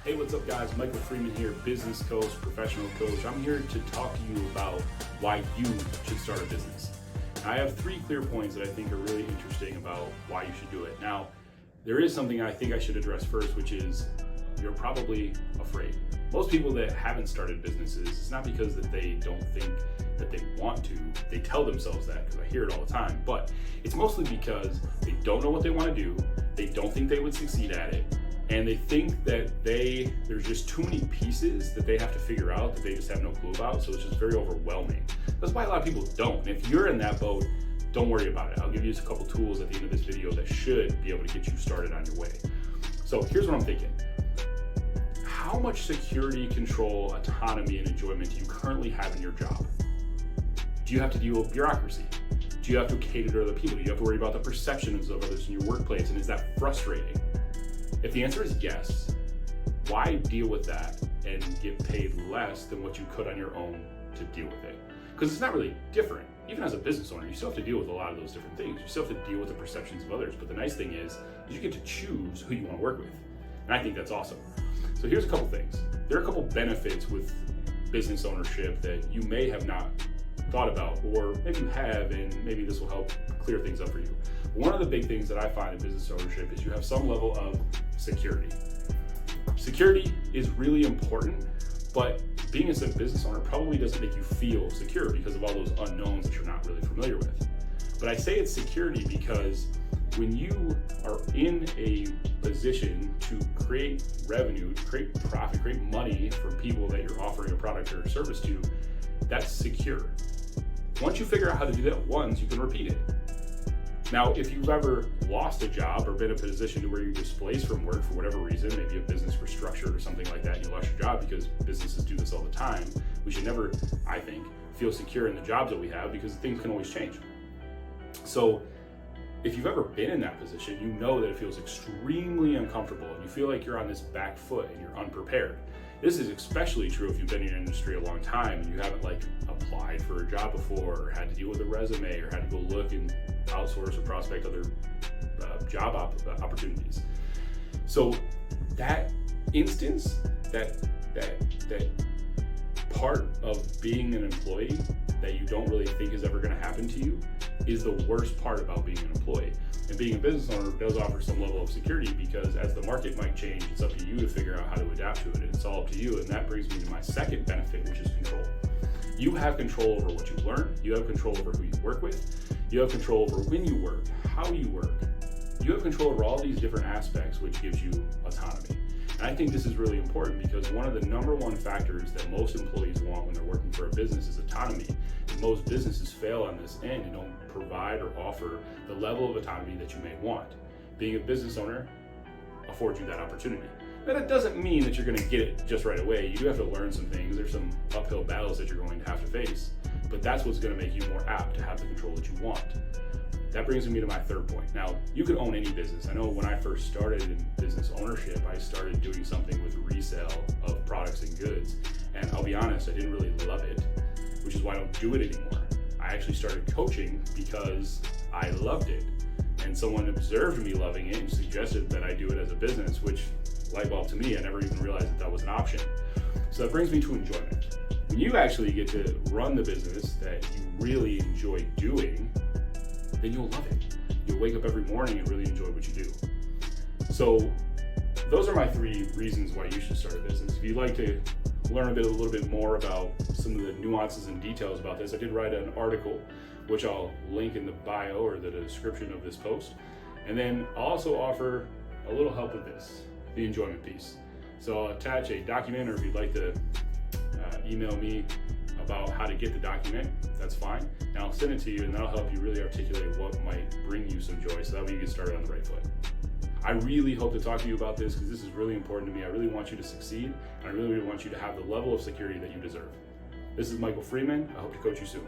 Hey, what's up guys? Michael Freeman here, business coach, professional coach. I'm here to talk to you about why you should start a business. I have 3 clear points that I think are really interesting about why you should do it. Now, there is something I think I should address first, which is you're probably afraid. Most people that haven't started businesses, it's not because that they don't think that they want to. They tell themselves that because I hear it all the time, but it's mostly because they don't know what they want to do. They don't think they would succeed at it. And they think that there's just too many pieces that they have to figure out that they just have no clue about, so it's just very overwhelming. That's why a lot of people don't. And if you're in that boat, don't worry about it. I'll give you just a couple tools at the end of this video that should be able to get you started on your way. So here's what I'm thinking. How much security, control, autonomy, and enjoyment do you currently have in your job? Do you have to deal with bureaucracy? Do you have to cater to other people? Do you have to worry about the perceptions of others in your workplace? And is that frustrating? If the answer is yes, why deal with that and get paid less than what you could on your own to deal with it? Because it's not really different. Even as a business owner, you still have to deal with a lot of those different things. You still have to deal with the perceptions of others. But the nice thing is you get to choose who you want to work with. And I think that's awesome. So here's a couple things. There are a couple benefits with business ownership that you may have not thought about, or maybe you have, and maybe this will help clear things up for you. One of the big things that I find in business ownership is you have some level of security. Security is really important, but being as a business owner probably doesn't make you feel secure because of all those unknowns that you're not really familiar with. But I say it's security because when you are in a position to create revenue, to create profit, create money from people that you're offering a product or a service to, that's secure. Once you figure out how to do that once, you can repeat it. Now, if you've ever lost a job or been in a position to where you're displaced from work for whatever reason, maybe a business restructured or something like that, and you lost your job, because businesses do this all the time, we should never, I think, feel secure in the jobs that we have because things can always change. So if you've ever been in that position, you know that it feels extremely uncomfortable and you feel like you're on this back foot and you're unprepared. This is especially true if you've been in your industry a long time and you haven't applied for a job before, or had to deal with a resume, or had to go look and outsource or prospect other job opportunities. So that instance, that part of being an employee that you don't really think is ever going to happen to you is the worst part about being an employee. And being a business owner does offer some level of security because as the market might change, it's up to you to figure out how to adapt to it. And it's all up to you. And that brings me to my second benefit, which is control. You have control over what you learn. You have control over who you work with. You have control over when you work, how you work. You have control over all these different aspects, which gives you autonomy. And I think this is really important because one of the #1 factors that most employees want when they're working for a business is autonomy. And most businesses fail on this end and don't provide or offer the level of autonomy that you may want. Being a business owner affords you that opportunity. Now, that doesn't mean that you're going to get it just right away. You do have to learn some things. There's some uphill battles that you're going to have to face, but that's what's going to make you more apt to have the control that you want. That brings me to my third point. Now, you could own any business. I know when I first started in business ownership, I started doing something with resale of products and goods. And I'll be honest, I didn't really love it, which is why I don't do it anymore. I actually started coaching because I loved it. And someone observed me loving it and suggested that I do it as a business, which, light bulb to me, I never even realized that that was an option. So that brings me to enjoyment. When you actually get to run the business that you really enjoy doing, then you'll love it. You'll wake up every morning and really enjoy what you do. So those are my 3 reasons why you should start a business. If you'd like to learn a little bit more about some of the nuances and details about this, I did write an article, which I'll link in the bio or the description of this post. And then I'll also offer a little help with this, the enjoyment piece. So I'll attach a document, or if you'd like to email me about how to get the document, that's fine. And I'll send it to you, and that'll help you really articulate what might bring you some joy, so that way you get started on the right foot. I really hope to talk to you about this because this is really important to me. I really want you to succeed, and I really want you to have the level of security that you deserve. This is Michael Freeman. I hope to coach you soon.